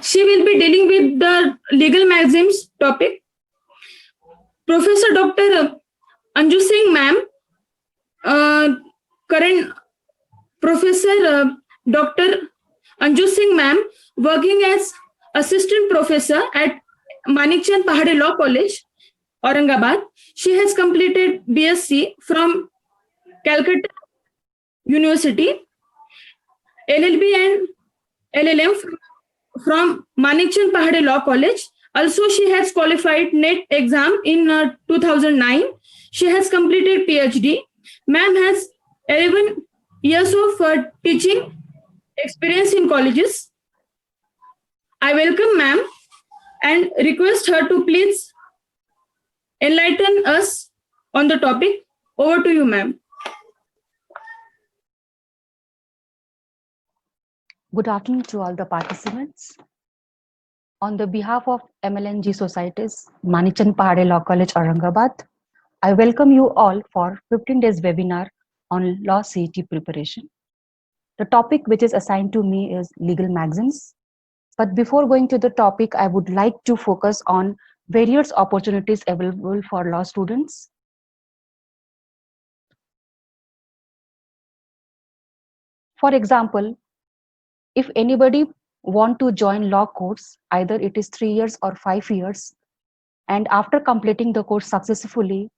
She will be dealing with the legal maxims topic. Professor Dr. Anju Singh ma'am, current Professor Dr. Anju Singh ma'am, working as assistant professor at Manikchand Pahade Law College, Aurangabad. She has completed BSc from Calcutta University, LLB and LLM from Manikchand Pahade Law College. Also, she has qualified NET exam in 2009. She has completed PhD. Ma'am has 11 years of teaching experience in colleges. I welcome ma'am and request her to please enlighten us on the topic. Over to you, ma'am. Good afternoon to all the participants. On the behalf of MLNG Societies, Manikchand Pahade Law College, Aurangabad, I welcome you all for 15 days webinar on Law CET preparation. The topic which is assigned to me is legal maxims. But before going to the topic, I would like to focus on various opportunities available for law students. For example, if anybody want to join law course, either it is 3 years or 5 years, and after completing the course successfully,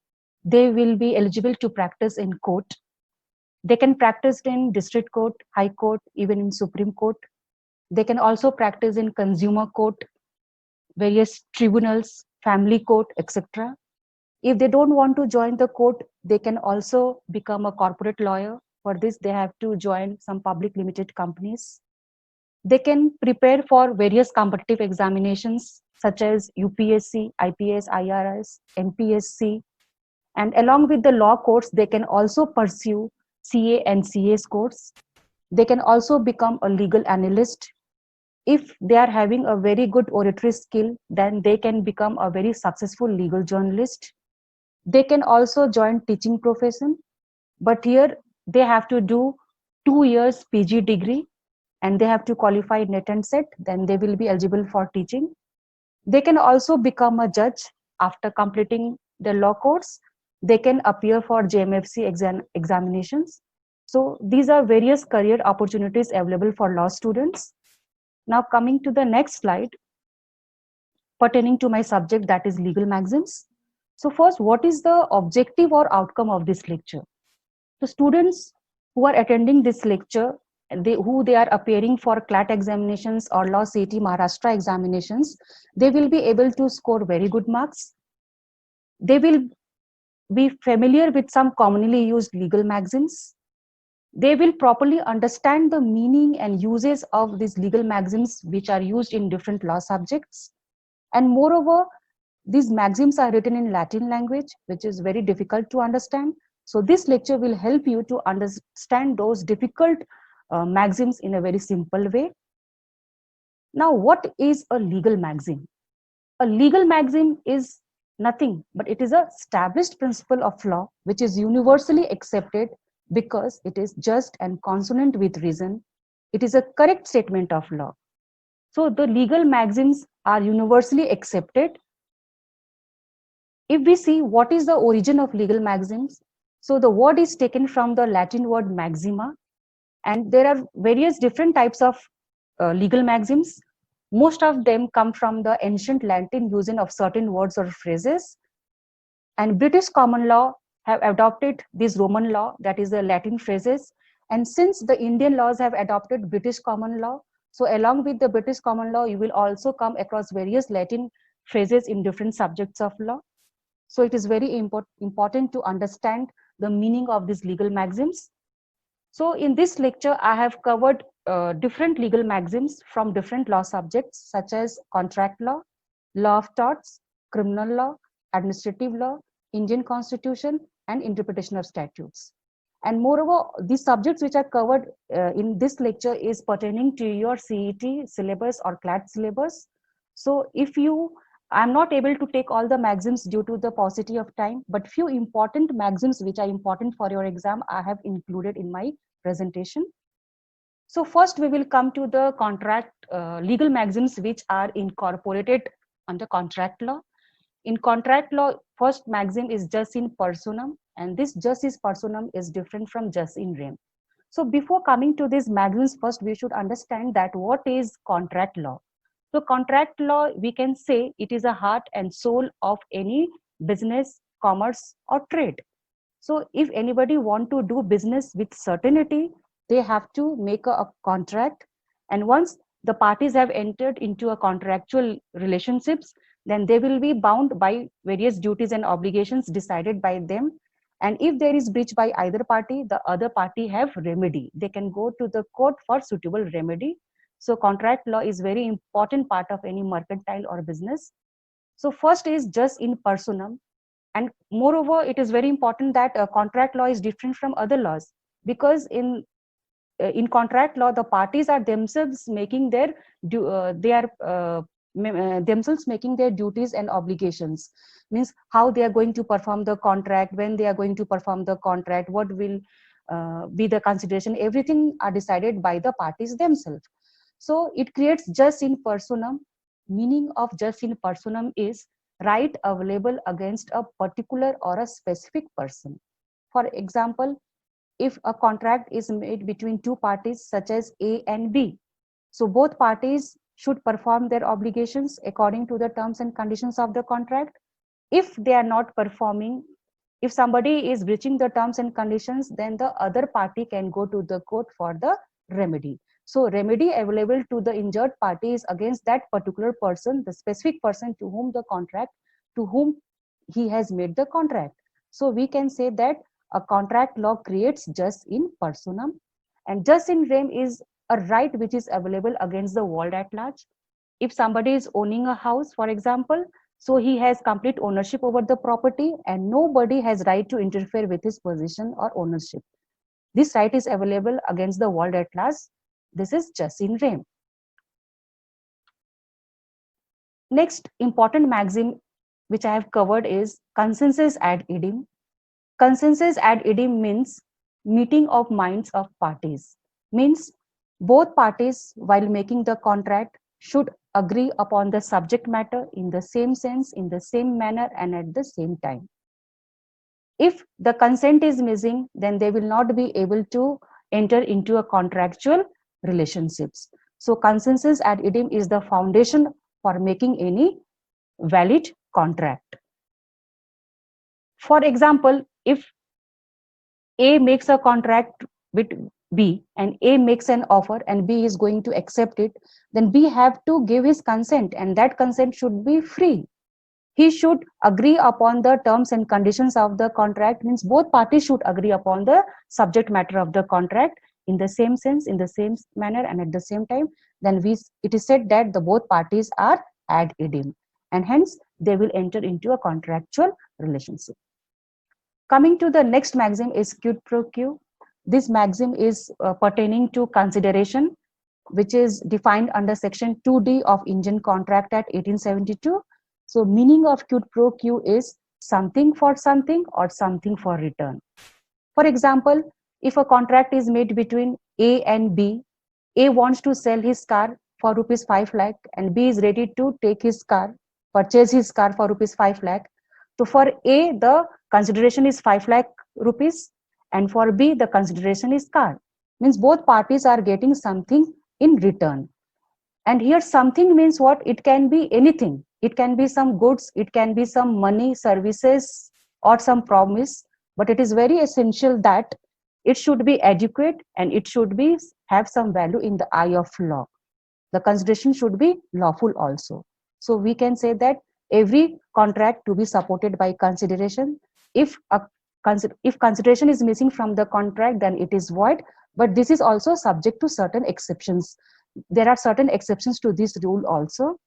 they will be eligible to practice in court. They can practice in district court, high court, even in Supreme Court. They can also practice in consumer court, various tribunals, family court, etc. If they don't want to join the court, they can also become a corporate lawyer. For this, they have to join some public limited companies. They can prepare for various competitive examinations such as UPSC, IPS, IRS, MPSC. And along with the law course, they can also pursue CA and CS course. They can also become a legal analyst. If they are having a very good oratory skill, then they can become a very successful legal journalist. They can also join teaching profession, but here they have to do 2 years PG degree and they have to qualify NET and SET, then they will be eligible for teaching. They can also become a judge after completing the law course. They can appear for JMFC examinations. So these are various career opportunities available for law students. Now coming to the next slide, pertaining to my subject, that is legal maxims. So first, what is the objective or outcome of this lecture? The students who are attending this lecture, who they are appearing for CLAT examinations or Law CET Maharashtra examinations, they will be able to score very good marks. They will be familiar with some commonly used legal maxims. They will properly understand the meaning and uses of these legal maxims which are used in different law subjects. And moreover, these maxims are written in Latin language, which is very difficult to understand. So this lecture will help you to understand those difficult maxims in a very simple way. Now, what is a legal maxim? A legal maxim is nothing, but it is a established principle of law which is universally accepted because it is just and consonant with reason. It is a correct statement of law. So the legal maxims are universally accepted. If we see what is the origin of legal maxims, so the word is taken from the Latin word maxima, and there are various different types of legal maxims. Most of them come from the ancient Latin using of certain words or phrases, and British common law have adopted this Roman law, that is the Latin phrases. And since the Indian laws have adopted British common law, so along with the British common law, you will also come across various Latin phrases in different subjects of law. So it is very important to understand the meaning of these legal maxims. So in this lecture, I have covered different legal maxims from different law subjects such as contract law of torts, criminal law, administrative law, Indian constitution, and interpretation of statutes. And moreover, these subjects which are covered in this lecture is pertaining to your CET syllabus or CLAT syllabus. So if I'm not able to take all the maxims due to the paucity of time, but few important maxims which are important for your exam, I have included in my presentation. So first we will come to the contract legal maxims which are incorporated under contract law. In contract law, first maxim is jus in personam, and this jus in personam is different from jus in rem. So before coming to these maxims, first we should understand that what is contract law. So contract law, we can say it is a heart and soul of any business, commerce or trade. So if anybody want to do business with certainty, they have to make a contract. And once the parties have entered into a contractual relationships, then they will be bound by various duties and obligations decided by them. And if there is breach by either party, the other party have remedy. They can go to the court for suitable remedy. So contract law is very important part of any mercantile or business. So first is jus in personam. And moreover, it is very important that contract law is different from other laws, because in contract law, the parties are themselves making their themselves making their duties and obligations. Means how they are going to perform the contract, when they are going to perform the contract, what will be the consideration. Everything are decided by the parties themselves. So it creates jus in personam. Meaning of jus in personam is right available against a particular or a specific person. For example, if a contract is made between two parties such as A and B, so both parties should perform their obligations according to the terms and conditions of the contract. If they are not performing, if somebody is breaching the terms and conditions, then the other party can go to the court for the remedy. So remedy available to the injured party is against that particular person, the specific person to whom he has made the contract. So we can say that a contract law creates jus in personam, and jus in rem is a right which is available against the world at large. If somebody is owning a house, for example, so he has complete ownership over the property and nobody has right to interfere with his possession or ownership. This right is available against the world at large. This is jus in rem. Next important maxim which I have covered is consensus ad idem. Consensus ad idem means meeting of minds of parties. Means both parties while making the contract should agree upon the subject matter in the same sense, in the same manner and at the same time. If the consent is missing, then they will not be able to enter into a contractual relationships. So consensus ad idem is the foundation for making any valid contract. For example, if A makes a contract with B and A makes an offer and B is going to accept it, then B have to give his consent, and that consent should be free. He should agree upon the terms and conditions of the contract. Means both parties should agree upon the subject matter of the contract in the same sense, in the same manner and at the same time. Then it is said that the both parties are ad idem, and hence they will enter into a contractual relationship. Coming to the next maxim is quid pro quo. This maxim is pertaining to consideration, which is defined under section 2D of Indian Contract Act 1872. So meaning of quid pro quo is something for something or something for return. For example, if a contract is made between A and B, A wants to sell his car for rupees 5 lakh and B is ready to take his car, purchase his car for rupees 5 lakh. So for A, the consideration is 5 lakh rupees, and for B, the consideration is car. Means both parties are getting something in return. And here something means what? It can be anything. It can be some goods, it can be some money, services, or some promise. But it is very essential that it should be adequate and it should be have some value in the eye of law. The consideration should be lawful also. So we can say that every contract to be supported by consideration. If consideration is missing from the contract, then it is void. But this is also subject to certain exceptions. There are certain exceptions to this rule also.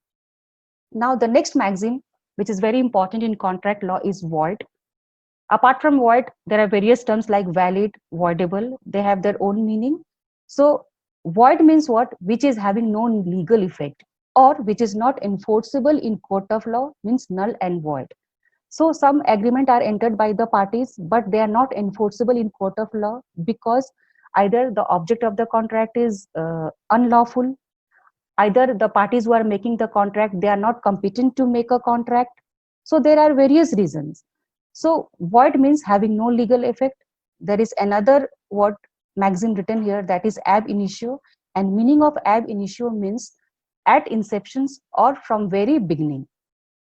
Now the next maxim, which is very important in contract law, is void. Apart from void, there are various terms like valid, voidable. They have their own meaning. So void means what? Which is having no legal effect, or which is not enforceable in court of law, means null and void. So some agreement are entered by the parties, but they are not enforceable in court of law because either the object of the contract is unlawful, either the parties who are making the contract, they are not competent to make a contract. So there are various reasons. So void means having no legal effect. There is another word maxim written here, that is ab initio, and meaning of ab initio means at inceptions or from very beginning.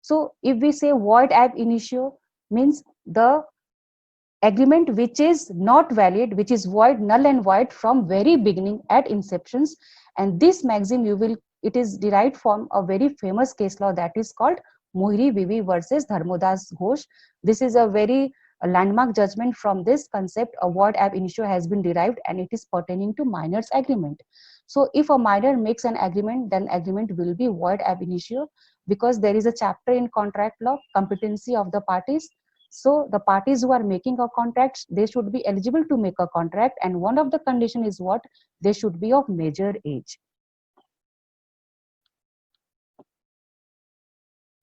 So if we say void ab initio, means the agreement which is not valid, which is void, null and void from very beginning at inceptions. And this maxim it is derived from a very famous case law that is called Mohiri Vivi versus Dharmodas Ghosh. This is a very landmark judgment. From this concept, a void ab initio has been derived, and it is pertaining to minors agreement. So if a minor makes an agreement, then agreement will be void ab initio, because there is a chapter in contract law, competency of the parties. So the parties who are making a contract, they should be eligible to make a contract, and one of the condition is what? They should be of major age.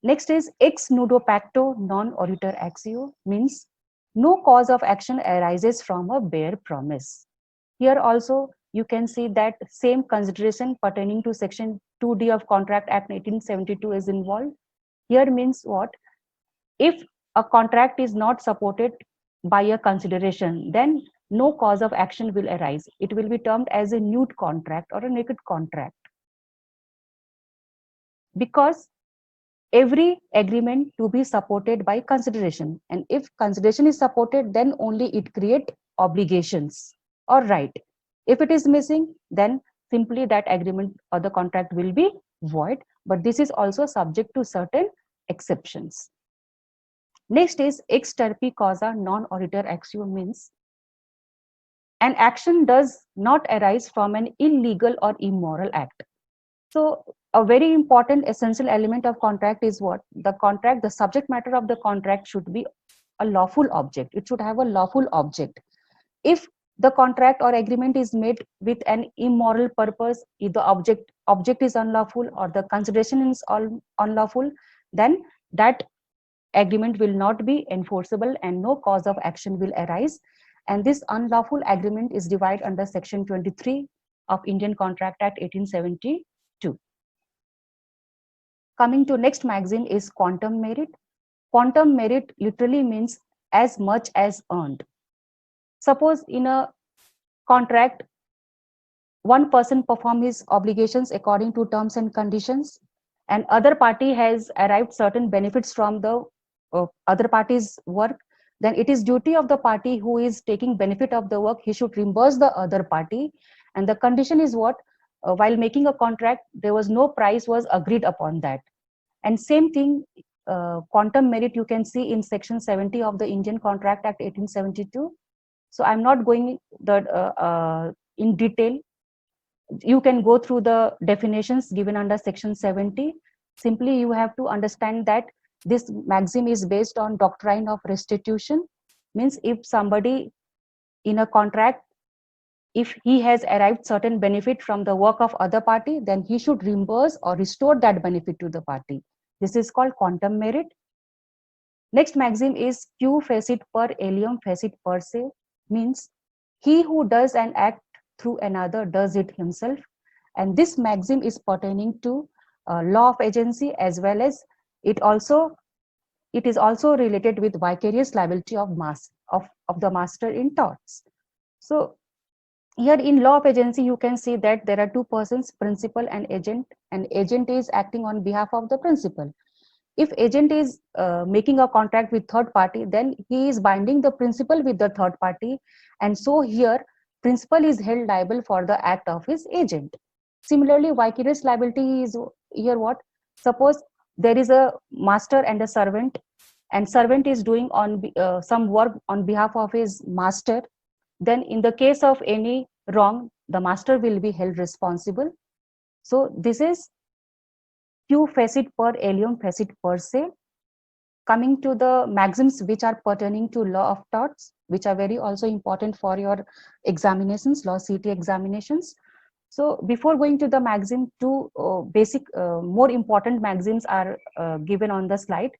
Next is ex nudo pacto non oritur actio, means no cause of action arises from a bare promise. Here also you can see that same consideration pertaining to section 2D of Contract Act 1872 is involved. Here means what? If a contract is not supported by a consideration, then no cause of action will arise. It will be termed as a nude contract or a naked contract. Because every agreement to be supported by consideration, and if consideration is supported, then only it create obligations or right. If it is missing, then simply that agreement or the contract will be void, but this is also subject to certain exceptions. Next is ex turpi causa non oritur actio, means an action does not arise from an illegal or immoral act. So a very important essential element of contract is what? The contract, the subject matter of the contract should be a lawful object. It should have a lawful object. If the contract or agreement is made with an immoral purpose, if the object is unlawful or the consideration is unlawful, then that agreement will not be enforceable and no cause of action will arise. And this unlawful agreement is divided under section 23 of Indian Contract Act 1872. Coming to next maxim is quantum merit. Quantum merit literally means as much as earned. Suppose in a contract, one person performs his obligations according to terms and conditions, and other party has arrived certain benefits from the other party's work, then it is duty of the party who is taking benefit of the work, he should reimburse the other party. And the condition is what? While making a contract, there was no price was agreed upon that. And same thing, quantum merit you can see in section 70 of the Indian Contract Act 1872. So I'm not going in detail. You can go through the definitions given under section 70. Simply you have to understand that this maxim is based on doctrine of restitution. Means if somebody in a contract, if he has arrived certain benefit from the work of other party, then he should reimburse or restore that benefit to the party. This is called quantum merit. Next maxim is Q facit per alium facit per se, means he who does an act through another does it himself. And this maxim is pertaining to law of agency, as well as it is also related with vicarious liability of the master in torts. So here in law of agency, you can see that there are two persons, principal and agent is acting on behalf of the principal. If agent is making a contract with third party, then he is binding the principal with the third party. And so here, principal is held liable for the act of his agent. Similarly, vicarious liability is here what? Suppose there is a master and a servant is doing on some work on behalf of his master. Then in the case of any wrong, the master will be held responsible. So this is Q facit per alium facit per se. Coming to the maxims which are pertaining to law of torts, which are very also important for your examinations, law CT examinations. So before going to the maxim, two basic more important maxims are given on the slide.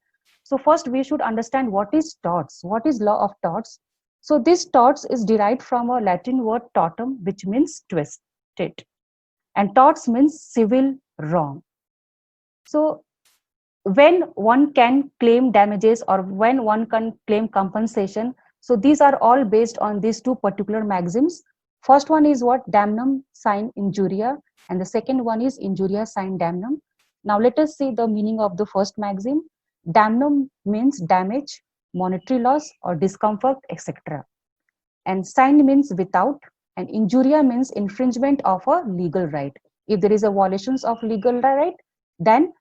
So first we should understand what is torts, what is law of torts. So this torts is derived from a Latin word tortum, which means twisted, and torts means civil wrong. So when one can claim damages or when one can claim compensation, so these are all based on these two particular maxims. First one is what? Damnum sine injuria, and the second one is injuria sine damnum. Now let us see the meaning of the first maxim. Damnum means damage, monetary loss or discomfort, etc. And sine means without, and injuria means infringement of a legal right. If there is a violations of legal right, then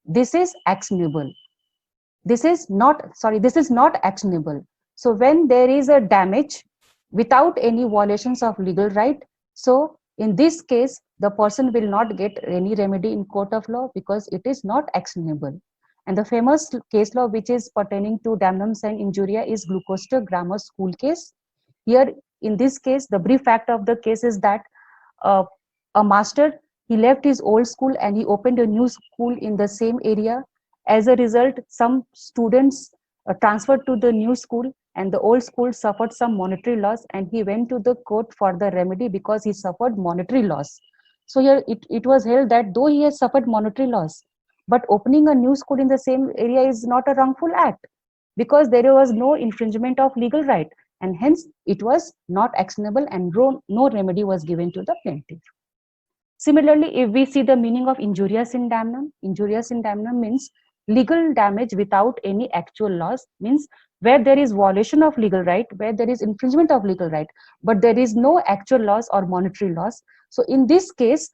this is actionable. This is not actionable. So when there is a damage without any violations of legal right, so in this case the person will not get any remedy in court of law because it is not actionable. And the famous case law which is pertaining to damnum sine injuria is Gloucester Grammar School case. Here in this case, the brief fact of the case is that uh, a master, he left his old school and he opened a new school in the same area. As a result, some students transferred to the new school and the old school suffered some monetary loss, and he went to the court for the remedy because he suffered monetary loss. So here it was held that though he has suffered monetary loss, but opening a new school in the same area is not a wrongful act because there was no infringement of legal right, and hence it was not actionable and no remedy was given to the plaintiff. Similarly, if we see the meaning of injurious in damnum means legal damage without any actual loss, means where there is violation of legal right, where there is infringement of legal right, but there is no actual loss or monetary loss. So in this case,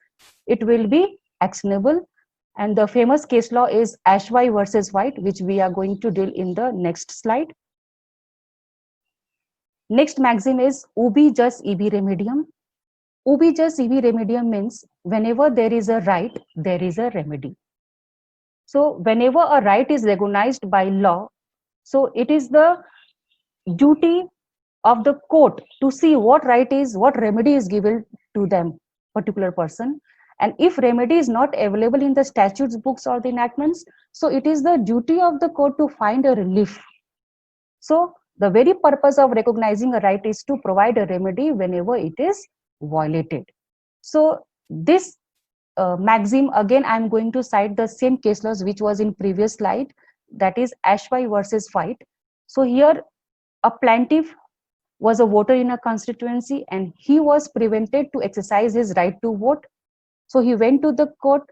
it will be actionable. And the famous case law is Ashby versus White, which we are going to deal in the next slide. Next maxim is ubi jus ibi remedium. Ubi jus ibi remedium means whenever there is a right, there is a remedy. So whenever a right is recognized by law, so it is the duty of the court to see what right is, what remedy is given to them, particular person. And if remedy is not available in the statutes books or the enactments, so it is the duty of the court to find a relief. So the very purpose of recognizing a right is to provide a remedy whenever it is violated. So this maxim, again, I'm going to cite the same case laws which was in previous slide, that is Ashby versus White. So here a plaintiff was a voter in a constituency and he was prevented to exercise his right to vote. So he went to the court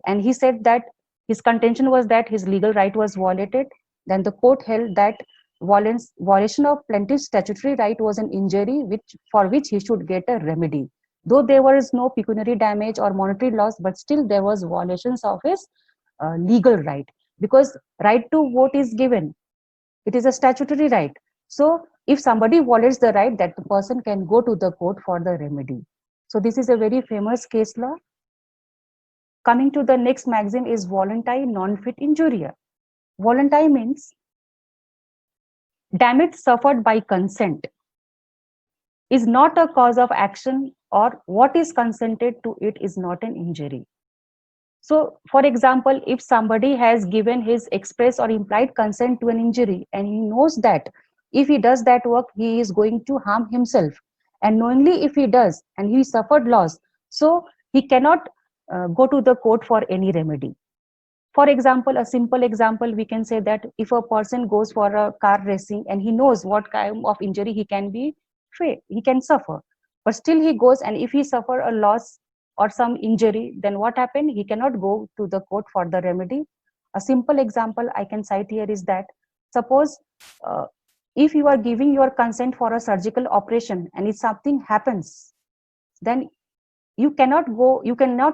and he said that his contention was that his legal right was violated. Then the court held that violation of plaintiff's statutory right was an injury for which he should get a remedy. Though there was no pecuniary damage or monetary loss, but still there was violations of his legal right, because right to vote is given. It is a statutory right. So if somebody violates the right, that the person can go to the court for the remedy. So this is a very famous case law. Coming to the next maxim is voluntae non fit injuria. Voluntae means damage suffered by consent is not a cause of action, or what is consented to it is not an injury. So for example, if somebody has given his express or implied consent to an injury and he knows that if he does that work, he is going to harm himself, and knowingly if he does and he suffered loss, so he cannot go to the court for any remedy. For example, a simple example, we can say that if a person goes for a car racing and he knows what kind of injury he can suffer, but still he goes, and if he suffer a loss or some injury, then what happened? He cannot go to the court for the remedy. A simple example I can cite here is that suppose if you are giving your consent for a surgical operation and if something happens, then you cannot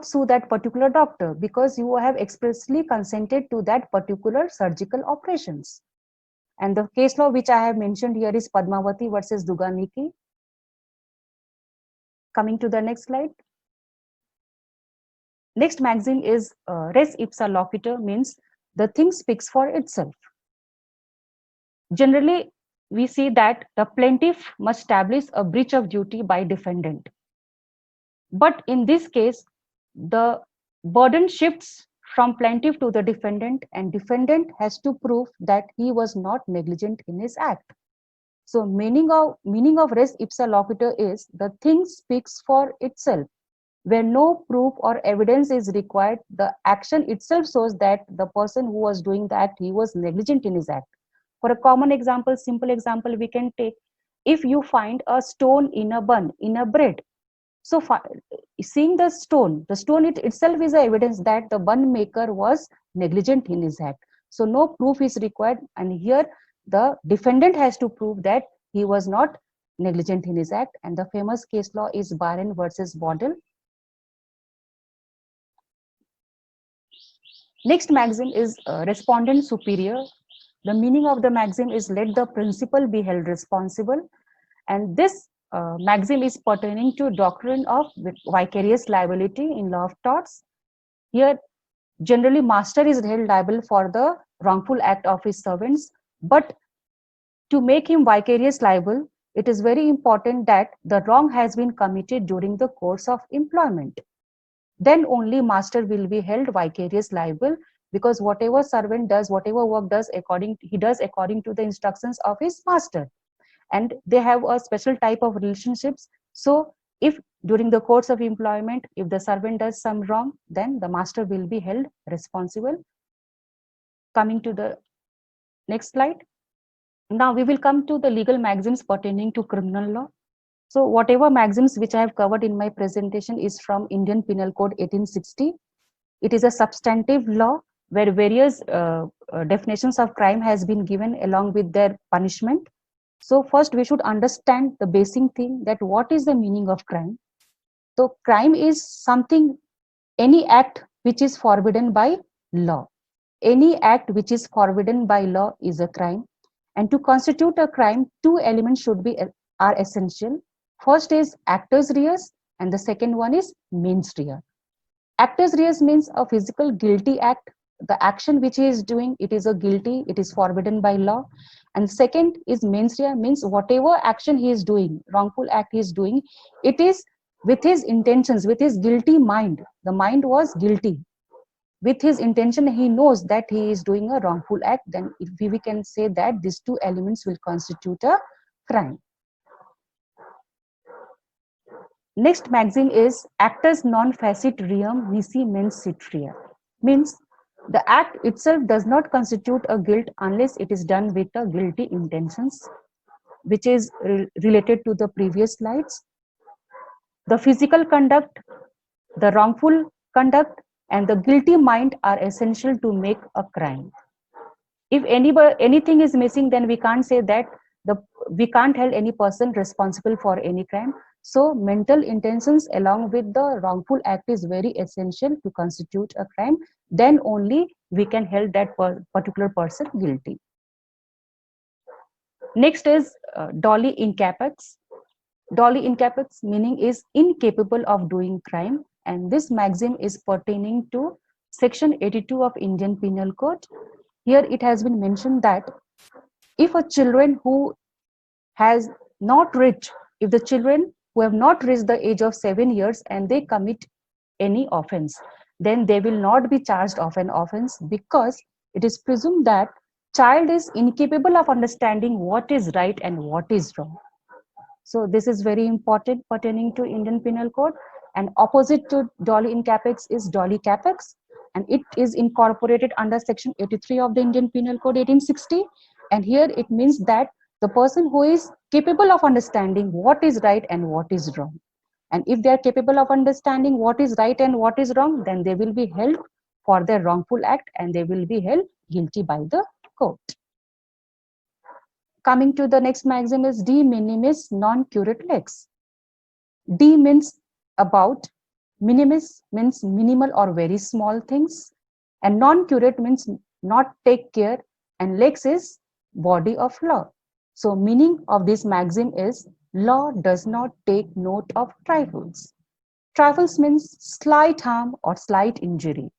sue that particular doctor because you have expressly consented to that particular surgical operations. And the case law which I have mentioned here is Padmavati versus Duganiki. Coming to the next slide. Next maxim is res ipsa loquitur, means the thing speaks for itself. Generally, we see that the plaintiff must establish a breach of duty by defendant. But in this case, the burden shifts from plaintiff to the defendant, and defendant has to prove that he was not negligent in his act. So meaning of res ipsa loquitur is the thing speaks for itself. Where no proof or evidence is required, the action itself shows that the person who was doing the act, he was negligent in his act. For a common example, simple example, we can take, if you find a stone in a bun, in a bread. So seeing the stone itself is a evidence that the bun maker was negligent in his act. So no proof is required, and here the defendant has to prove that he was not negligent in his act. And the famous case law is Byron versus Bodle. Next maxim is respondent superior. The meaning of the maxim is let the principal be held responsible. And this maxim is pertaining to doctrine of vicarious liability in law of torts. Here, generally, master is held liable for the wrongful act of his servants. But to make him vicarious liable, it is very important that the wrong has been committed during the course of employment. Then only master will be held vicarious liable, because whatever servant does, whatever work does, he does according to the instructions of his master. And they have a special type of relationships. So if during the course of employment, if the servant does some wrong, then the master will be held responsible. Coming to the next slide. Now we will come to the legal maxims pertaining to criminal law. So whatever maxims which I have covered in my presentation is from Indian Penal Code 1860. It is a substantive law where various definitions of crime has been given along with their punishment. So first we should understand the basic thing, that what is the meaning of crime. So crime is something, any act which is forbidden by law. Any act which is forbidden by law is a crime. And to constitute a crime, two elements are essential. First is actus reus, and the second one is mens rea. Actus reus means a physical guilty act. The action which he is doing, it is a guilty, it is forbidden by law. And second is mens rea, means whatever action he is doing, wrongful act he is doing, it is with his intentions, with his guilty mind. The mind was guilty. With his intention, he knows that he is doing a wrongful act. Then we can say that these two elements will constitute a crime. Next maxim is actus non facit reum nisi mens sit rea. Means the act itself does not constitute a guilt unless it is done with a guilty intentions, which is related to the previous slides. The physical conduct, the wrongful conduct, and the guilty mind are essential to make a crime. If anything is missing, then we can't say that we can't hold any person responsible for any crime. So mental intentions along with the wrongful act is very essential to constitute a crime. Then only we can hold that particular person guilty. Next is dolly in capex. Dolly in capex meaning is incapable of doing crime. And this maxim is pertaining to section 82 of Indian Penal Code. Here it has been mentioned that if a children who has not reached, if the children who have not reached the age of 7 years and they commit any offense, then they will not be charged of an offense, because it is presumed that child is incapable of understanding what is right and what is wrong. So this is very important pertaining to Indian Penal Code. And opposite to dolly in capex is dolly capex, and it is incorporated under section 83 of the Indian Penal Code 1860. And here it means that the person who is capable of understanding what is right and what is wrong. And if they are capable of understanding what is right and what is wrong, then they will be held for their wrongful act and they will be held guilty by the court. Coming to the next maxim is de minimis non curate lex. D means about, minimis means minimal or very small things, and non curate means not take care, and lex is body of law. So meaning of this maxim is law does not take note of trifles. Trifles means slight harm or slight injury.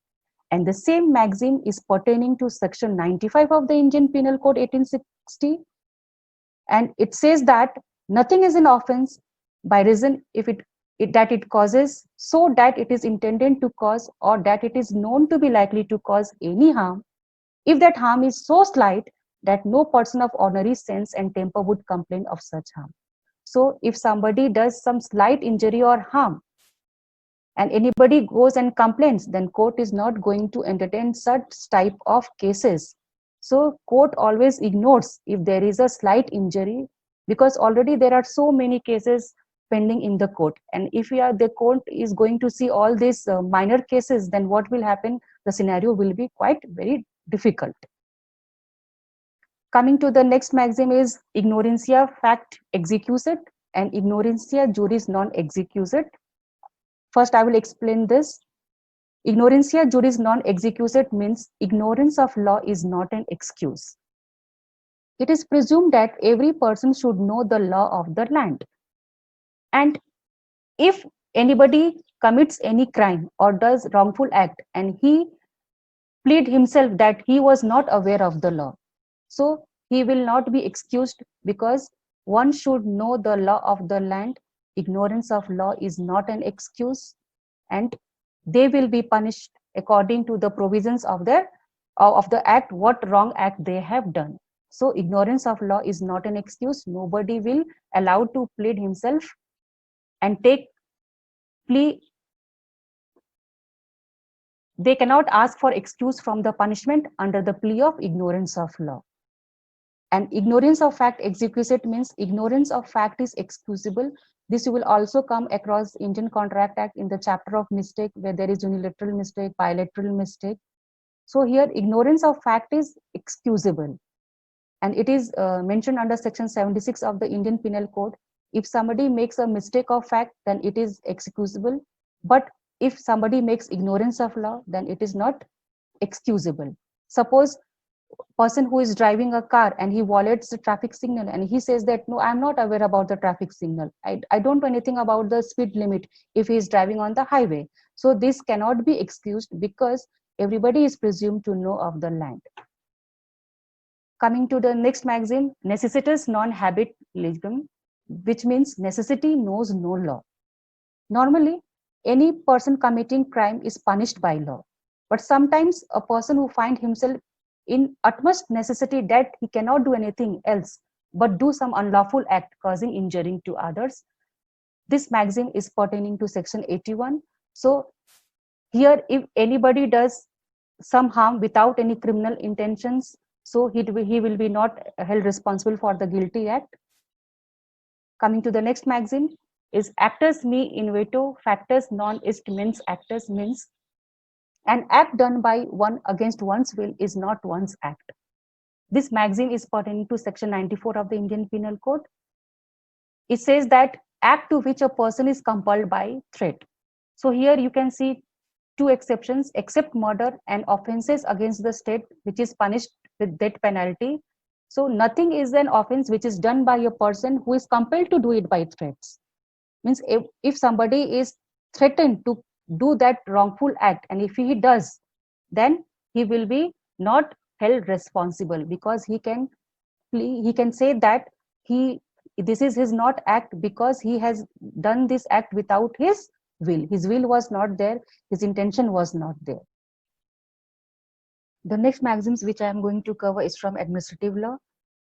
And the same maxim is pertaining to section 95 of the Indian Penal Code 1860. And it says that nothing is an offense by reason if that it causes, so that it is intended to cause or that it is known to be likely to cause any harm. If that harm is so slight that no person of ordinary sense and temper would complain of such harm. So if somebody does some slight injury or harm, and anybody goes and complains, then court is not going to entertain such type of cases. So court always ignores if there is a slight injury, because already there are so many cases pending in the court. And if the court is going to see all these minor cases, then what will happen? The scenario will be quite very difficult. Coming to the next maxim is ignorantia fact executed and ignorantia juris non executed. First, I will explain this. Ignorantia juris non executed means ignorance of law is not an excuse. It is presumed that every person should know the law of the land. And if anybody commits any crime or does wrongful act and he plead himself that he was not aware of the law, so he will not be excused, because one should know the law of the land. Ignorance of law is not an excuse, and they will be punished according to the provisions of the act, what wrong act they have done. So ignorance of law is not an excuse. Nobody will allowed to plead himself and take plea. They cannot ask for excuse from the punishment under the plea of ignorance of law. And ignorance of fact executed means ignorance of fact is excusable. This you will also come across Indian Contract Act in the chapter of mistake, where there is unilateral mistake, bilateral mistake. So here ignorance of fact is excusable, and it is mentioned under section 76 of the Indian Penal Code. If somebody makes a mistake of fact, then it is excusable. But if somebody makes ignorance of law, then it is not excusable. Suppose person who is driving a car and he violates the traffic signal and he says that, no, I'm not aware about the traffic signal. I don't know anything about the speed limit if he is driving on the highway. So this cannot be excused, because everybody is presumed to know of the land. Coming to the next maxim, necessitas non habet legem, which means necessity knows no law. Normally, any person committing crime is punished by law. But sometimes a person who finds himself in utmost necessity that he cannot do anything else but do some unlawful act causing injury to others, this maxim is pertaining to section 81. So here, if anybody does some harm without any criminal intentions, so he will be not held responsible for the guilty act. Coming to the next maxim is actus me inveto factus non est mens actus, means an act done by one against one's will is not one's act. This maxim is pertaining to section 94 of the Indian Penal Code. It says that act to which a person is compelled by threat. So here you can see two exceptions: except murder and offenses against the state, which is punished with death penalty. So nothing is an offense which is done by a person who is compelled to do it by threats. Means if somebody is threatened to do that wrongful act, and if he does, then he will be not held responsible, because he can say that this is his not act, because he has done this act without his will. His will was not there, his intention was not there. The next maxims which I am going to cover is from administrative law.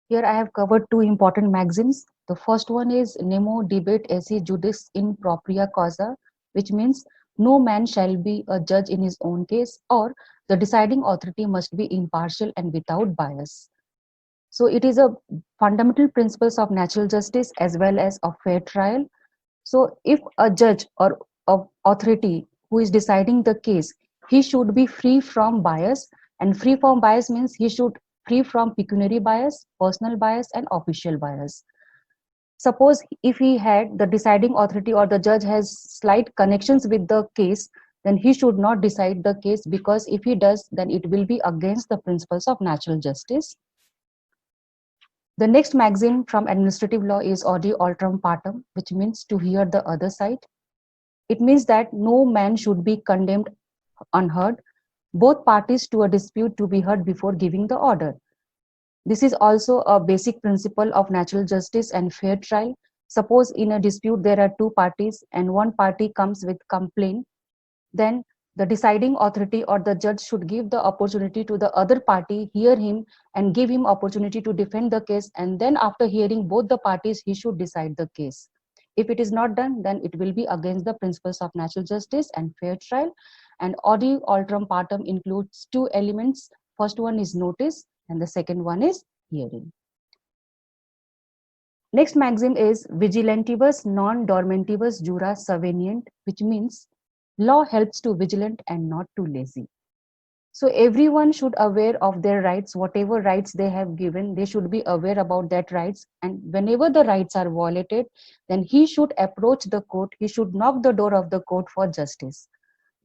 Here I have covered two important maxims. The first one is nemo debet esse judice in propria causa, which means no man shall be a judge in his own case, or the deciding authority must be impartial and without bias. So it is a fundamental principles of natural justice as well as of fair trial. So if a judge or authority who is deciding the case, he should be free from bias, and free from bias means he should free from pecuniary bias, personal bias, and official bias. Suppose if he had the deciding authority or the judge has slight connections with the case, then he should not decide the case, because if he does, then it will be against the principles of natural justice. The next maxim from administrative law is audi alteram partem, which means to hear the other side. It means that no man should be condemned unheard, both parties to a dispute to be heard before giving the order. This is also a basic principle of natural justice and fair trial. Suppose in a dispute there are two parties and one party comes with complaint, then the deciding authority or the judge should give the opportunity to the other party, hear him and give him opportunity to defend the case, and then after hearing both the parties, he should decide the case. If it is not done, then it will be against the principles of natural justice and fair trial. And audi alteram partem includes two elements. First one is notice and the second one is hearing. Next maxim is vigilantibus non dormentibus jura subvenient, which means law helps to vigilant and not to lazy. So everyone should aware of their rights, whatever rights they have given, they should be aware about that rights. And whenever the rights are violated, then he should approach the court, he should knock the door of the court for justice.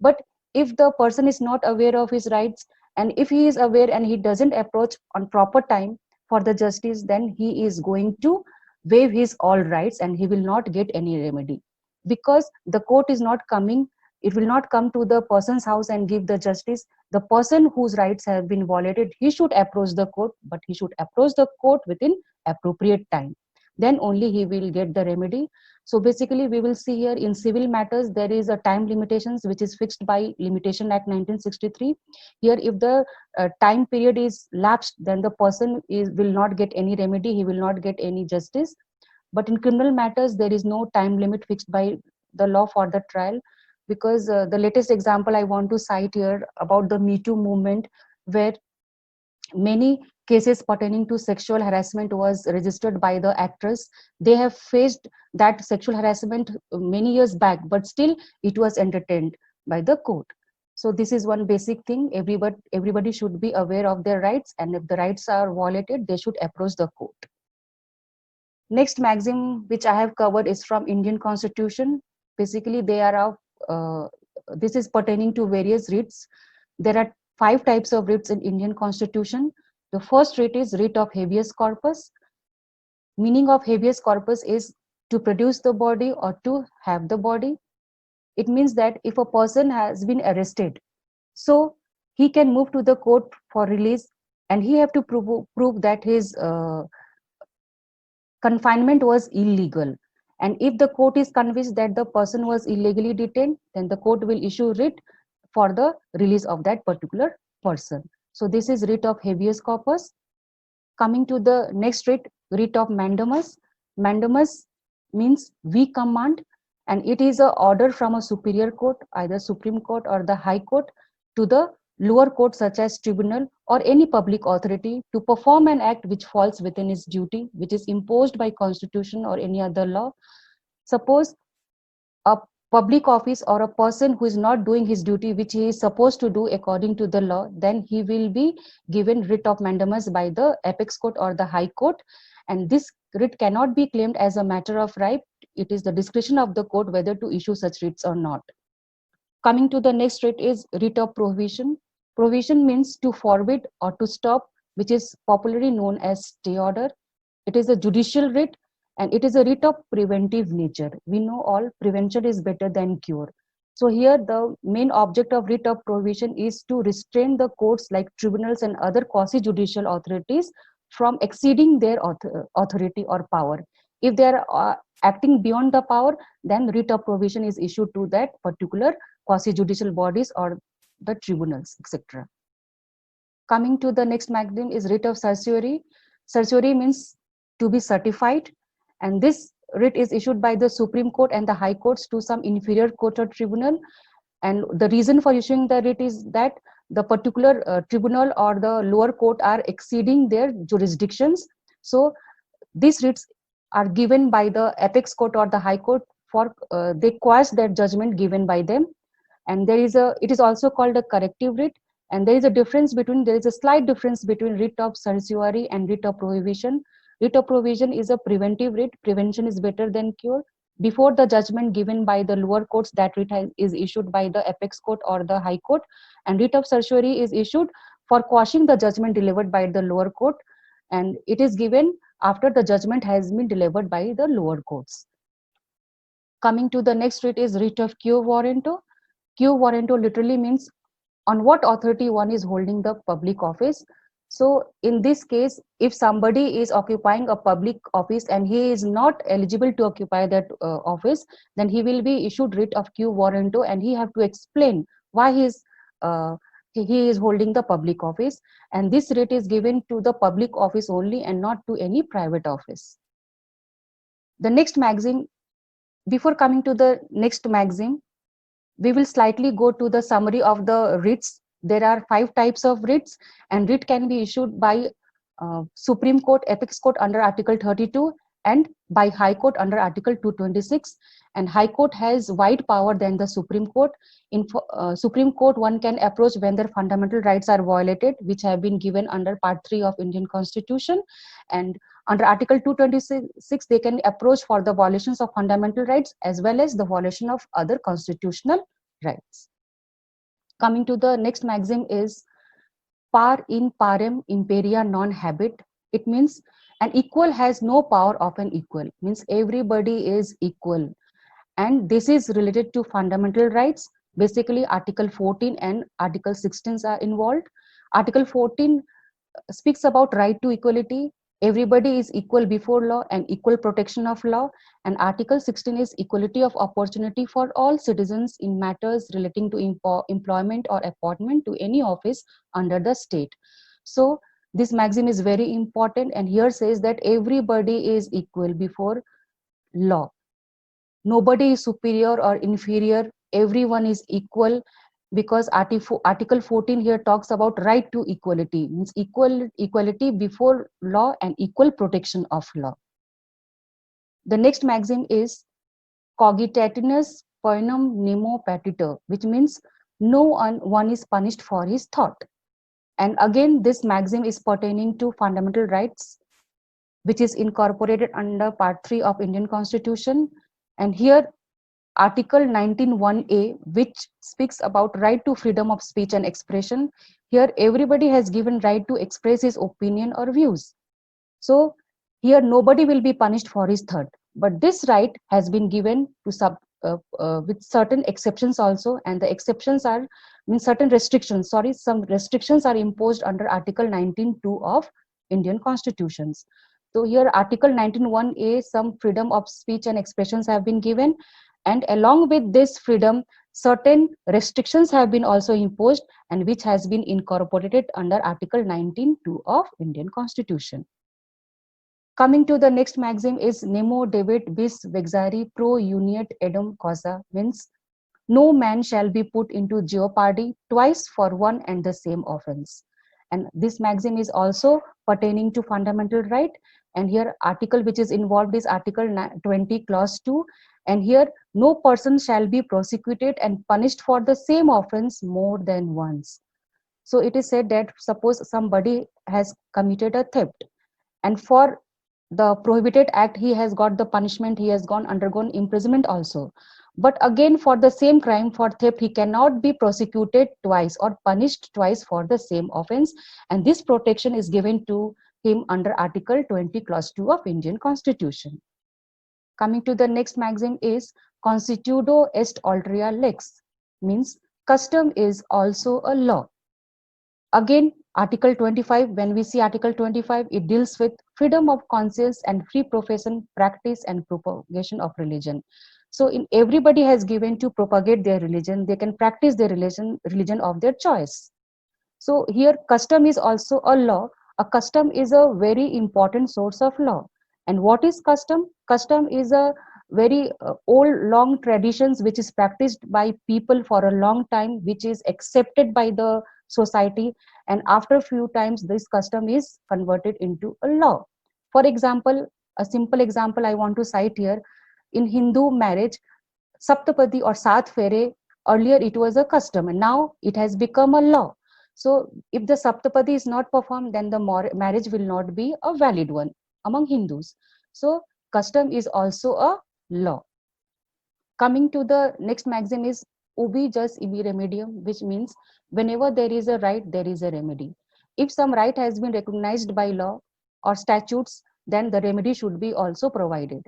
But if the person is not aware of his rights, and if he is aware and he doesn't approach on proper time for the justice, then he is going to waive his all rights and he will not get any remedy, because the court is not coming, it will not come to the person's house and give the justice. The person whose rights have been violated, he should approach the court, but he should approach the court within appropriate time, then only he will get the remedy. So basically we will see here in civil matters there is a time limitations which is fixed by Limitation Act 1963. Here if the time period is lapsed, then the person will not get any remedy, he will not get any justice. But in criminal matters there is no time limit fixed by the law for the trial, because the latest example I want to cite here about the Me Too movement, where many cases pertaining to sexual harassment was registered by the actress. They have faced that sexual harassment many years back, but still it was entertained by the court. So this is one basic thing. Everybody should be aware of their rights, and if the rights are violated, they should approach the court. Next maxim which I have covered is from Indian Constitution. Basically they are of this is pertaining to various writs. There are 5 types of writs in Indian Constitution. The first writ is writ of habeas corpus. Meaning of habeas corpus is to produce the body or to have the body. It means that if a person has been arrested, so he can move to the court for release, and he have to prove that his confinement was illegal. And if the court is convinced that the person was illegally detained, then the court will issue writ for the release of that particular person. So this is writ of habeas corpus. Coming to the next writ, writ of mandamus. Mandamus means we command, and it is an order from a superior court, either Supreme Court or the High Court, to the lower court such as tribunal or any public authority to perform an act which falls within its duty, which is imposed by constitution or any other law. Suppose a public office or a person who is not doing his duty which he is supposed to do according to the law, then he will be given writ of mandamus by the apex court or the high court, and this writ cannot be claimed as a matter of right. It is the discretion of the court whether to issue such writs or not. Coming to the next writ is writ of prohibition. Prohibition means to forbid or to stop, which is popularly known as stay order. It is a judicial writ, and it is a writ of preventive nature. We know all prevention is better than cure. So here the main object of writ of prohibition is to restrain the courts like tribunals and other quasi-judicial authorities from exceeding their authority or power. If they are acting beyond the power, then writ of prohibition is issued to that particular quasi-judicial bodies or the tribunals, etc. Coming to the next maxim is writ of certiorari. Certiorari means to be certified, and this writ is issued by the Supreme Court and the High Courts to some inferior court or tribunal. And the reason for issuing the writ is that the particular tribunal or the lower court are exceeding their jurisdictions. So these writs are given by the apex court or the high court for they quash that judgment given by them. And it is also called a corrective writ. And there is a slight difference between writ of certiorari and writ of prohibition. Writ of prohibition is a preventive writ. Prevention is better than cure. Before the judgment given by the lower courts, that writ is issued by the apex court or the high court. And writ of certiorari is issued for quashing the judgment delivered by the lower court. And it is given after the judgment has been delivered by the lower courts. Coming to the next writ is writ of quo warranto. Quo warranto literally means on what authority one is holding the public office. So in this case, if somebody is occupying a public office and he is not eligible to occupy that office, then he will be issued writ of quo warranto, and he have to explain why he is holding the public office, and this writ is given to the public office only and not to any private office. The next maxim, before coming to the next maxim, we will slightly go to the summary of the writs. There are 5 types of writs, and writ can be issued by Supreme Court, Apex Court under Article 32, and by High Court under Article 226. And High Court has wide power than the Supreme Court. In Supreme Court, one can approach when their fundamental rights are violated, which have been given under Part 3 of Indian Constitution. And under Article 226, they can approach for the violations of fundamental rights as well as the violation of other constitutional rights. Coming to the next maxim is par in parem imperia non habet. It means an equal has no power of an equal, means everybody is equal. And this is related to fundamental rights. Basically, Article 14 and Article 16 are involved. Article 14 speaks about right to equality. Everybody is equal before law and equal protection of law. And Article 16 is equality of opportunity for all citizens in matters relating to employment or appointment to any office under the state. So this maxim is very important, and here says that everybody is equal before law. Nobody is superior or inferior. Everyone is equal, because Article 14 here talks about right to equality, means equality before law and equal protection of law. The next maxim is cogitatinus poenam nemo patitur, which means no one is punished for his thought. And again, this maxim is pertaining to fundamental rights, which is incorporated under Part 3 of Indian Constitution. And here Article 19(1)(a), which speaks about right to freedom of speech and expression. Here everybody has given right to express his opinion or views. So here nobody will be punished for his thought. But this right has been given to with certain exceptions also, and the exceptions are certain restrictions. Some restrictions are imposed under Article 19(2) of Indian Constitutions. So here Article 19(1)(a), some freedom of speech and expressions have been given, and along with this freedom, certain restrictions have been also imposed, and which has been incorporated under Article 19(2) of Indian Constitution. Coming to the next maxim is nemo debet bis vexari pro uniet edum causa, means no man shall be put into jeopardy twice for one and the same offense. And this maxim is also pertaining to fundamental right. And here article which is involved is Article 20 Clause 2. And here no person shall be prosecuted and punished for the same offense more than once. So it is said that suppose somebody has committed a theft, and for the prohibited act he has got the punishment, he has undergone imprisonment also. But again, for the same crime, for theft, he cannot be prosecuted twice or punished twice for the same offense. And this protection is given to him under Article 20 Clause 2 of Indian Constitution. Coming to the next maxim is constitudo est altera lex, means custom is also a law. Again, Article 25, when we see Article 25, it deals with freedom of conscience and free profession, practice and propagation of religion. So everybody has given to propagate their religion. They can practice their religion of their choice. So here custom is also a law. A custom is a very important source of law. And what is custom? Custom is a very old, long traditions which is practiced by people for a long time, which is accepted by the society. And after a few times, this custom is converted into a law. For example, a simple example I want to cite here. In Hindu marriage, Saptapadi or Sat Fere, earlier it was a custom and now it has become a law. So if the Saptapadi is not performed, then the marriage will not be a valid one among Hindus. So custom is also a law. Coming to the next maxim is ubi jus ibi remedium, which means whenever there is a right, there is a remedy. If some right has been recognized by law or statutes, then the remedy should be also provided.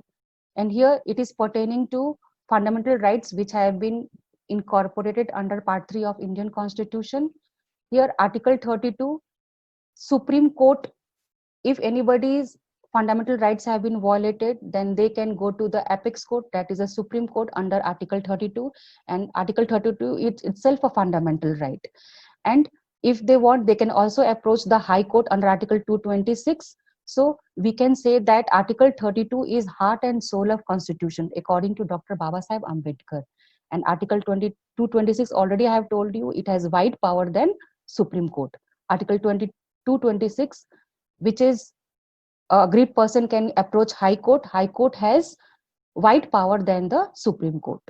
And here it is pertaining to fundamental rights which have been incorporated under Part 3 of Indian Constitution. Here Article 32, Supreme Court, if anybody fundamental rights have been violated, then they can go to the apex court, that is a Supreme Court under Article 32, and Article 32 is itself a fundamental right. And if they want, they can also approach the High Court under Article 226. So we can say that Article 32 is heart and soul of Constitution according to Dr. Babasaheb Ambedkar. And Article 226, already I have told you, it has wide power than Supreme Court. Article 226, which is a agreed person can approach High Court. High Court has wide power than the Supreme Court.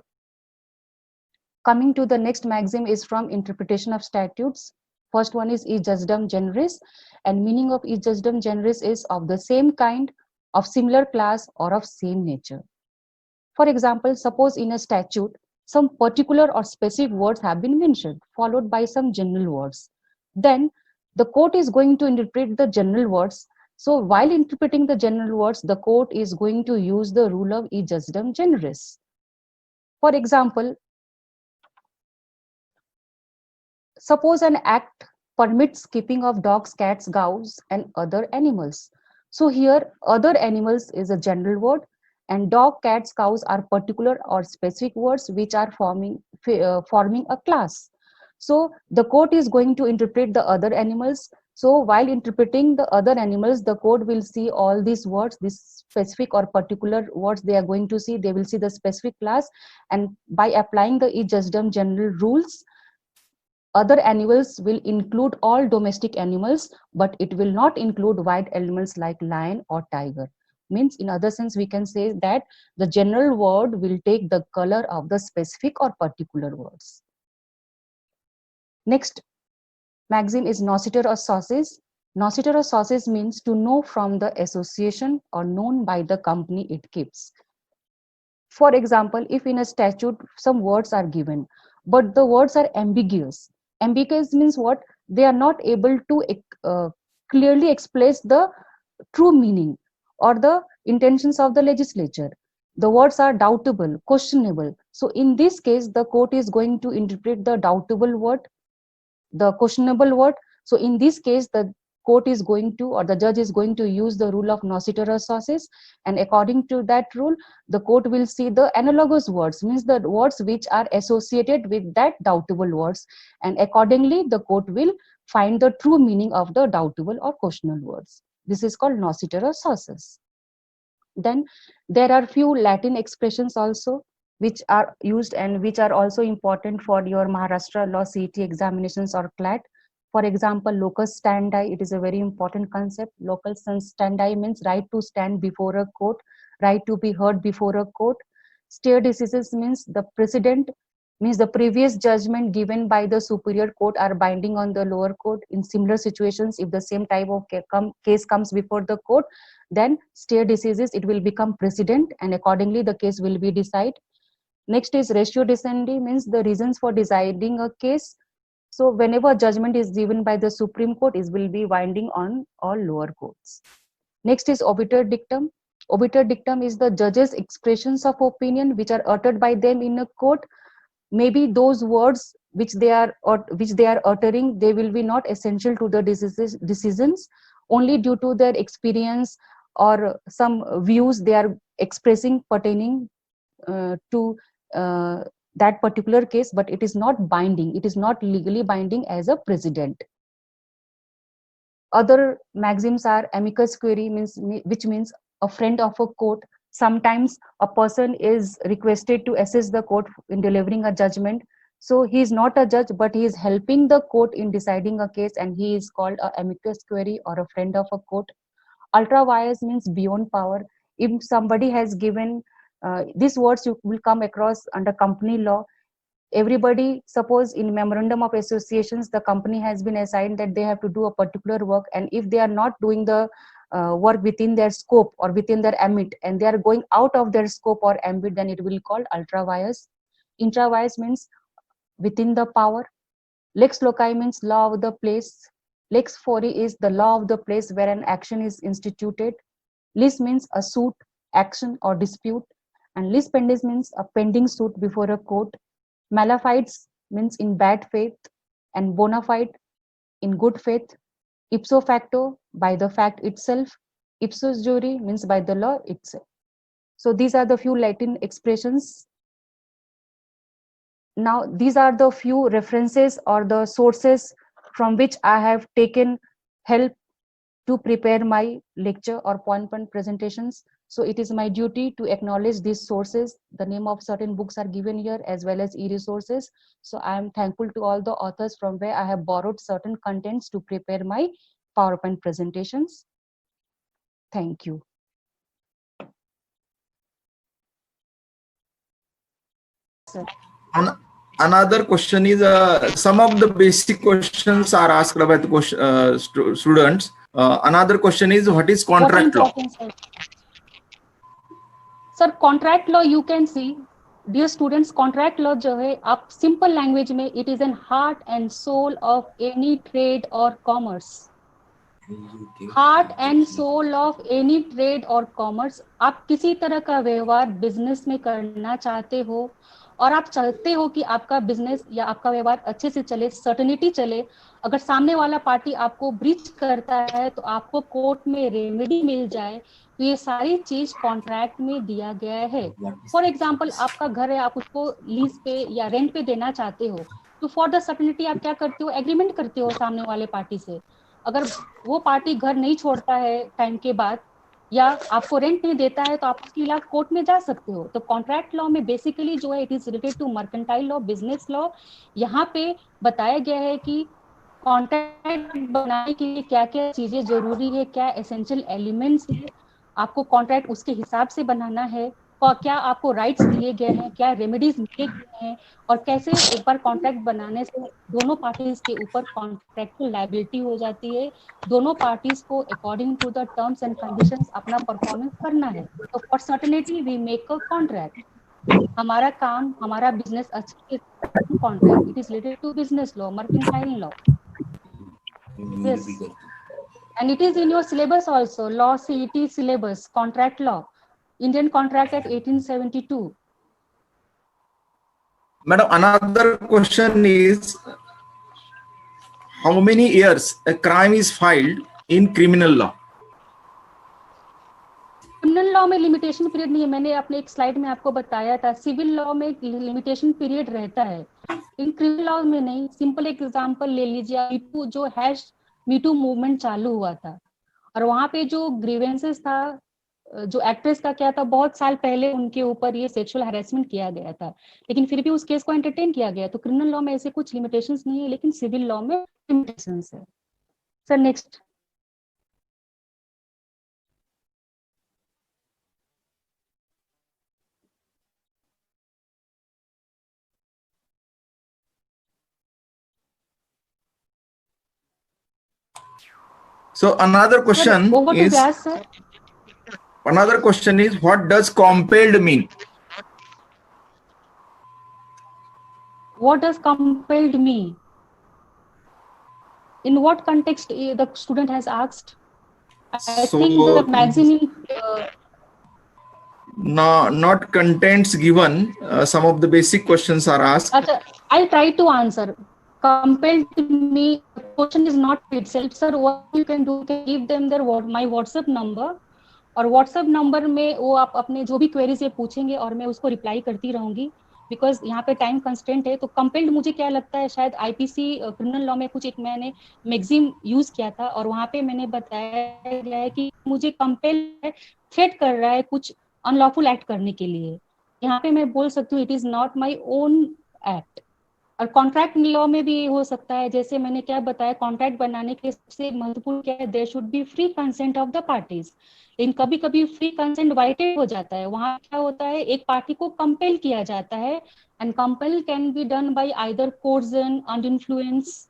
Coming to the next maxim is from Interpretation of Statutes. First one is e jusdem generis, and meaning of e jusdem generis is of the same kind, of similar class, or of same nature. For example, suppose in a statute, some particular or specific words have been mentioned, followed by some general words. Then the court is going to interpret the general words. So while interpreting the general words, the court is going to use the rule of e jusdem generis. For example, suppose an act permits keeping of dogs, cats, cows, and other animals. So here, other animals is a general word, and dog, cats, cows are particular or specific words which are forming a class. So the court is going to interpret the other animals. So while interpreting the other animals, the court will see all these words, these specific or particular words they are going to see. They will see the specific class, and by applying the e jusdem general rules, other animals will include all domestic animals, but it will not include wild animals like lion or tiger. Means, in other sense, we can say that the general word will take the color of the specific or particular words. Next maxim is nociter or sauces. Nociter or sauces means to know from the association or known by the company it keeps. For example, if in a statute some words are given, but the words are ambiguous. Ambiguous means what? They are not able to clearly express the true meaning or the intentions of the legislature. The words are doubtable, questionable. So in this case, the court is going to interpret the doubtable word, the questionable word. So in this case, the court is going to, or the judge is going to use the rule of nociter sauces, and according to that rule, the court will see the analogous words, means the words which are associated with that doubtable words, and accordingly the court will find the true meaning of the doubtable or questionable words. This is called nociter sauces. Then there are few Latin expressions also which are used and which are also important for your Maharashtra law CET examinations or CLAT. For example, locus standi, it is a very important concept. Locus standi means right to stand before a court, right to be heard before a court. Stare decisis means the precedent, means the previous judgment given by the superior court are binding on the lower court. In similar situations, if the same type of case comes before the court, then stare decisis, it will become precedent, and accordingly the case will be decided. Next is ratio decidendi, means the reasons for deciding a case. So whenever judgment is given by the Supreme Court, it will be binding on all lower courts. Next is obiter dictum. Obiter dictum is the judge's expressions of opinion which are uttered by them in a court. Maybe those words which they are uttering, they will be not essential to the decisions, only due to their experience or some views they are expressing pertaining to that particular case, but it is not binding, it is not legally binding as a precedent. Other maxims are amicus curiae, which means a friend of a court. Sometimes a person is requested to assist the court in delivering a judgment. So he is not a judge, but he is helping the court in deciding a case, and he is called a amicus curiae or a friend of a court. Ultra vires means beyond power. If somebody has given, these words you will come across under company law. Everybody, suppose in memorandum of associations, the company has been assigned that they have to do a particular work, and if they are not doing the work within their scope or within their ambit, and they are going out of their scope or ambit, then it will be called ultra vires. Intra vires means within the power. Lex loci means law of the place. Lex fori is the law of the place where an action is instituted. Lis means a suit, action, or dispute. And lis pendens means a pending suit before a court. Malafides means in bad faith, and bona fide in good faith. Ipso facto, by the fact itself. ipsos jure means by the law itself. So these are the few Latin expressions. Now, these are the few references or the sources from which I have taken help to prepare my lecture or point presentations. So it is my duty to acknowledge these sources. The name of certain books are given here as well as e-resources. So I am thankful to all the authors from where I have borrowed certain contents to prepare my PowerPoint presentations. Thank you. Sir. Another question is some of the basic questions are asked by the students. Another question is what is contract law? Sir, contract law you can see, dear students, contract law जो है आप simple language में it is an heart and soul of any trade or commerce. Heart and soul of any trade or commerce. आप किसी तरह का व्यवहार business में करना चाहते हो और आप चाहते हो कि आपका बिजनेस या आपका व्यवहार अच्छे से चले, सर्टेनिटी चले, अगर सामने वाला पार्टी आपको ब्रीच करता है तो आपको कोर्ट में रेमेडी मिल जाए, तो ये सारी चीज कॉन्ट्रैक्ट में दिया गया है. फॉर एग्जाम्पल आपका घर है, आप उसको लीज पे या रेंट पे देना चाहते हो, तो फॉर द सर्टेनिटी आप क्या करते हो, एग्रीमेंट करते हो सामने वाले पार्टी से. अगर वो पार्टी घर नहीं छोड़ता है टाइम के बाद या आपको रेंट नहीं देता है तो आप उसके खिलाफ कोर्ट में जा सकते हो. तो कॉन्ट्रैक्ट लॉ में बेसिकली जो है it is related to mercantile law, business law. यहाँ पे बताया गया है कि कॉन्ट्रैक्ट बनाने के लिए क्या क्या चीजें जरूरी है, क्या एसेंशियल एलिमेंट्स है, आपको कॉन्ट्रैक्ट उसके हिसाब से बनाना है, और क्या आपको राइट्स दिए गए हैं, क्या रेमेडीज दिए गए हैं, और कैसे एक बार कॉन्ट्रैक्ट बनाने से दोनों पार्टीज के ऊपर कॉन्ट्रैक्चुअल लायबिलिटी हो जाती है. दोनों पार्टीज को according to the terms and conditions अपना परफॉर्मेंस करना है. तो for certainty we make a contract. हमारा काम, हमारा बिजनेस अच्छे से contract, it is related to business law, mercantile law. Yes, and it is in your syllabus also, law CET syllabus, contract law, Indian Contract Act 1872. Madam, another question is how many years a crime is filed in criminal law? Criminal law में limitation period नहीं है, मैंने अपने एक slide में आपको बताया था. सिविल लॉ में लिमिटेशन पीरियड रहता है, इन क्रिमिनल लॉ में नहीं. सिंपल एक एग्जांपल ले लीजिए, मीटू जो हैश मीटू मूवमेंट चालू हुआ था और वहां पे जो ग्रीवेंसेस था, जो एक्ट्रेस का क्या था, बहुत साल पहले उनके ऊपर ये सेक्सुअल हैरेसमेंट किया गया था, लेकिन फिर भी उस केस को एंटरटेन किया गया. तो क्रिमिनल लॉ में ऐसे कुछ लिमिटेशंस नहीं है, लेकिन सिविल लॉ में लिमिटेशंस है. Sir next. So another question is what does compelled mean? What does compelled mean? In what context the student has asked? I think the maximum. No, not contents given. Some of the basic questions are asked. I'll try to answer. Compelled me, the question is not itself. Sir, what you can do, can give them their my WhatsApp number, और WhatsApp number में वो आप अपने जो भी queries ये पूछेंगे और मैं उसको रिप्लाई करती रहूंगी, बिकॉज यहाँ पे टाइम कंस्टेंट है. तो कंपेल्ड मुझे क्या लगता है, शायद आईपीसी क्रिमिनल लॉ में कुछ एक मैंने मैगजीन यूज किया था और वहाँ पे मैंने बताया गया है कि मुझे कंपेल थ्रेट कर रहा है कुछ अनलॉफुल एक्ट करने के लिए. यहाँ पे मैं बोल सकती हूँ it is not my own act. और कॉन्ट्रैक्ट लॉ में भी हो सकता है, जैसे मैंने क्या बताया, कॉन्ट्रैक्ट बनाने के सबसे महत्वपूर्ण क्या है, there should be free consent of the parties. लेकिन कभी कभी फ्री कंसेंट वाइटेड हो जाता है. वहां क्या होता है, एक पार्टी को कंपेल किया जाता है, and compel can be done by either coercion, under influence.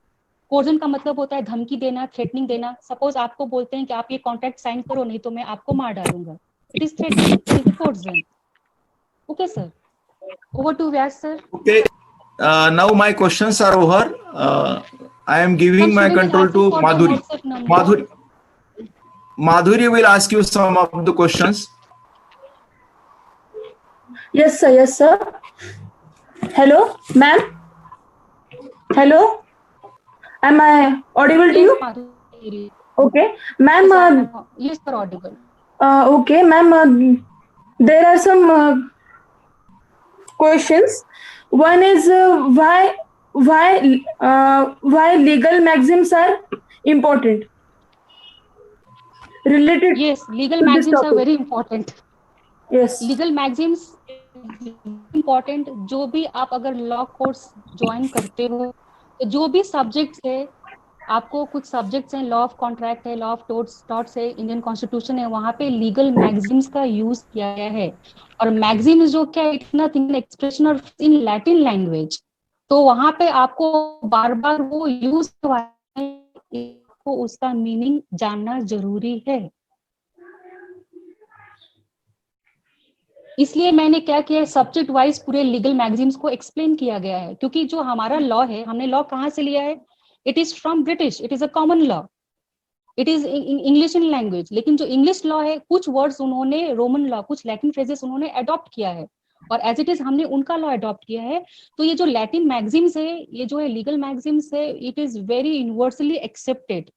Coercion का मतलब होता है धमकी देना, थ्रेटनिंग देना. सपोज आपको बोलते हैं कि आप ये कॉन्ट्रैक्ट साइन करो नहीं तो मैं आपको मार डालूंगा, it is threatening, it is coercion. Okay sir, over to Vyas sir. Okay. Now my questions are over. I am giving my control to Madhuri. Madhuri will ask you some of the questions. Yes, sir. Yes, sir. Hello, ma'am. Hello. Am I audible to you? Okay, ma'am. Yes, you're audible. Okay, ma'am. There are some questions. One is why legal maxims are important related Yes, legal to this maxims are topic. very important. Yes. Legal maxims important, जो भी आप अगर law course join करते हो तो जो भी subjects है, आपको कुछ सब्जेक्ट्स हैं, लॉ ऑफ कॉन्ट्रैक्ट है, लॉ ऑफ टॉर्ट्स है, इंडियन कॉन्स्टिट्यूशन है, वहां पे लीगल मैगजीम्स का यूज किया गया है। और मैगजीम्स जो क्या, it's nothing expression of in Latin language, तो वहां पे आपको बार बार वो यूज को उसका मीनिंग जानना जरूरी है। इसलिए मैंने क्या किया है, सब्जेक्ट वाइज पूरे लीगल मैगजीन्स को एक्सप्लेन किया गया है, क्योंकि जो हमारा लॉ है, हमने लॉ कहाँ से लिया है, it is from British, it is a common law, it is English in language. लेकिन जो इंग्लिश लॉ है, कुछ वर्ड्स उन्होंने, रोमन लॉ, कुछ लैटिन फ्रेजेस उन्होंने अडॉप्ट किया है, और एज इट इज हमने उनका लॉ अडॉप्ट किया है। तो ये जो लैटिन मैगजीन्स है, ये जो है लीगल मैगजीन्स है, it is very universally accepted.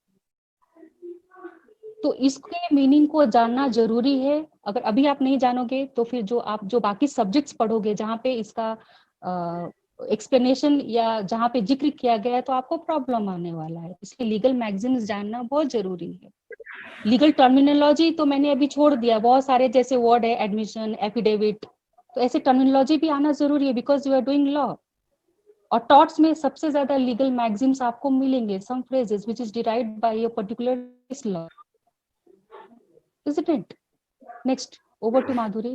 तो इसके मीनिंग को जानना जरूरी है। अगर अभी आप नहीं जानोगे तो फिर जो बाकी सब्जेक्ट्स पढ़ोगे जहाँ पे इसका एक्सप्लेनेशन या जहाँ पे जिक्र किया गया है, तो आपको प्रॉब्लम आने वाला है। इसलिए लीगल मैगजीन्स जानना बहुत जरूरी है। लीगल टर्मिनोलॉजी तो मैंने अभी छोड़ दिया, बहुत सारे जैसे वर्ड है, एडमिशन, एफिडेविट, तो ऐसे टर्मिनोलॉजी भी आना जरूरी है, because you are doing law. और टॉर्ट्स में सबसे ज्यादा लीगल मैगजीन्स आपको मिलेंगे, some phrases which is derived by a particular law, isn't it? Next, over to Madhuri.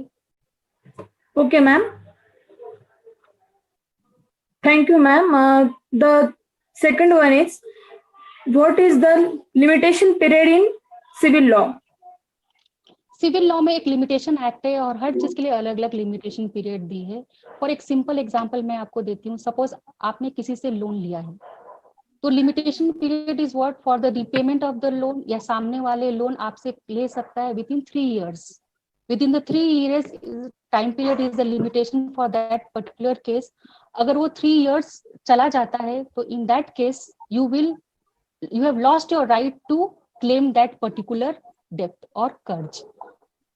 Okay, ma'am. Thank you, ma'am. The second one is, what is the limitation period in civil law? Civil law में एक limitation act है, और हर चीज के लिए अलग अलग limitation period दी है। और एक सिंपल एग्जांपल मैं आपको देती हूँ। सपोज आपने किसी से लोन लिया है, तो limitation period is what, for the repayment of the loan, या सामने वाले लोन आपसे ले सकता है within 3 years। Within the 3 years time period is the limitation for that particular case. अगर वो 3 years चला जाता है, तो in that case you have lost your right to claim that particular डेप्ट और कर्ज।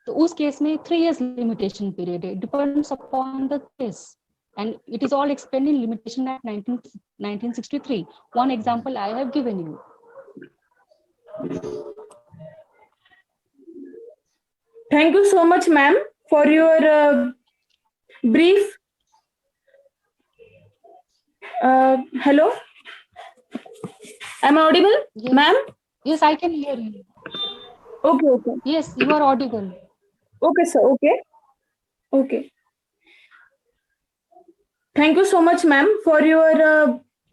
तो उस केस में 3 years लिमिटेशन पीरियड है, depends upon the case, and it is all explained in Limitation Act 1963. One example I have given you. Thank you so much, ma'am, for your brief. Hello, am I audible, Yes. ma'am? Yes, I can hear you. Okay, okay. Yes, you are audible. Okay, sir. Okay. Okay. Thank you so much, ma'am, for your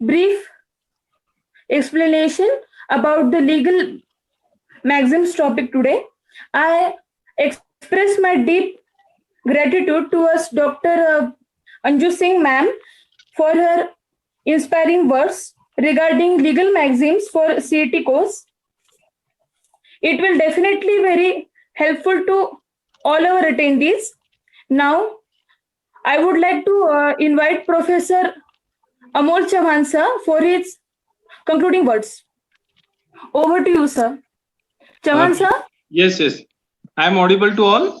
brief explanation about the legal maxims topic today. I express my deep gratitude towards Dr. Anju Singh, ma'am, for her inspiring words regarding legal maxims for CET course. It will definitely very helpful to all our attendees. Now, I would like to invite Professor Amol Chauhan sir for his concluding words. Over to you, sir. Chauhan sir? Yes, yes. I am audible to all?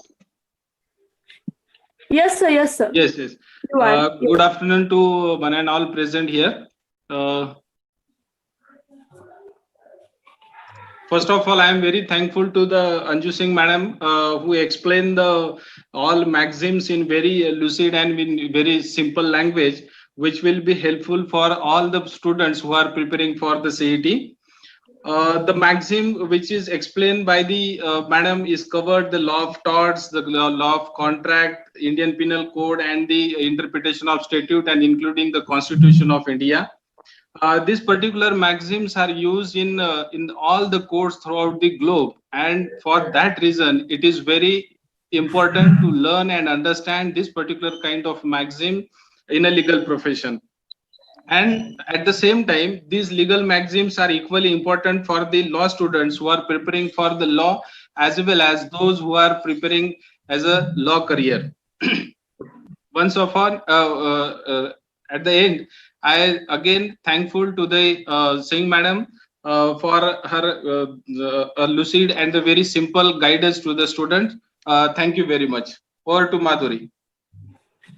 Yes, sir. Yes, sir. Yes, yes. You are. Good afternoon to one and all present here. First of all, I am very thankful to the Anju Singh madam who explained the all maxims in very lucid and in very simple language, which will be helpful for all the students who are preparing for the CET. The maxim which is explained by the madam is covered the law of torts, the law of contract, Indian Penal Code, and the interpretation of statute, and including the Constitution of India. These particular maxims are used in all the courts throughout the globe, and for that reason, it is very important to learn and understand this particular kind of maxim in a legal profession. And at the same time, these legal maxims are equally important for the law students who are preparing for the law, as well as those who are preparing as a law career. Once of all, at the end, I again thankful to the Singh madam for her lucid and the very simple guidance to the students. Thank you very much. Over to Madhuri.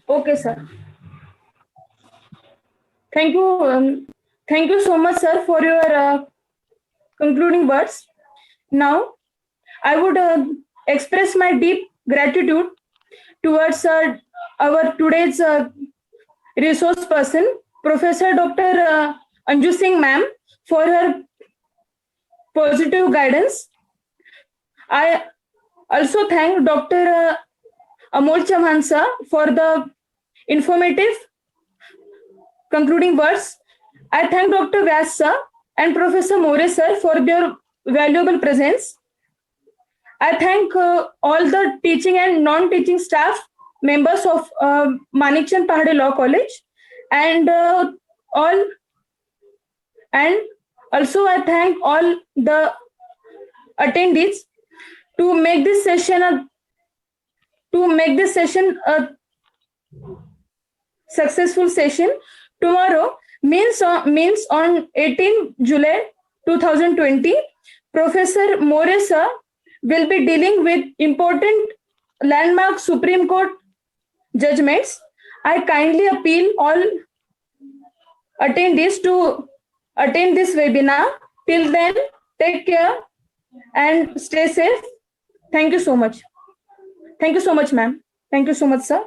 Okay, sir. Thank you. Thank you so much, sir, for your concluding words. Now, I would express my deep gratitude towards our today's resource person, Professor Dr. Anju Singh ma'am, for her positive guidance. I also thank Dr. Amol Chauhan sir for the informative concluding words. I thank Dr. Vyas sir and Professor More sir for their valuable presence. I thank all the teaching and non-teaching staff members of Manikchand Pahade Law College and also I thank all the attendees to make this session a successful session. Tomorrow means on 18 July 2020, Professor More sir will be dealing with important landmark Supreme Court judgments. I kindly appeal all attendees to attend this webinar. Till then, take care and stay safe. Thank you so much. Thank you so much, ma'am. Thank you so much, sir.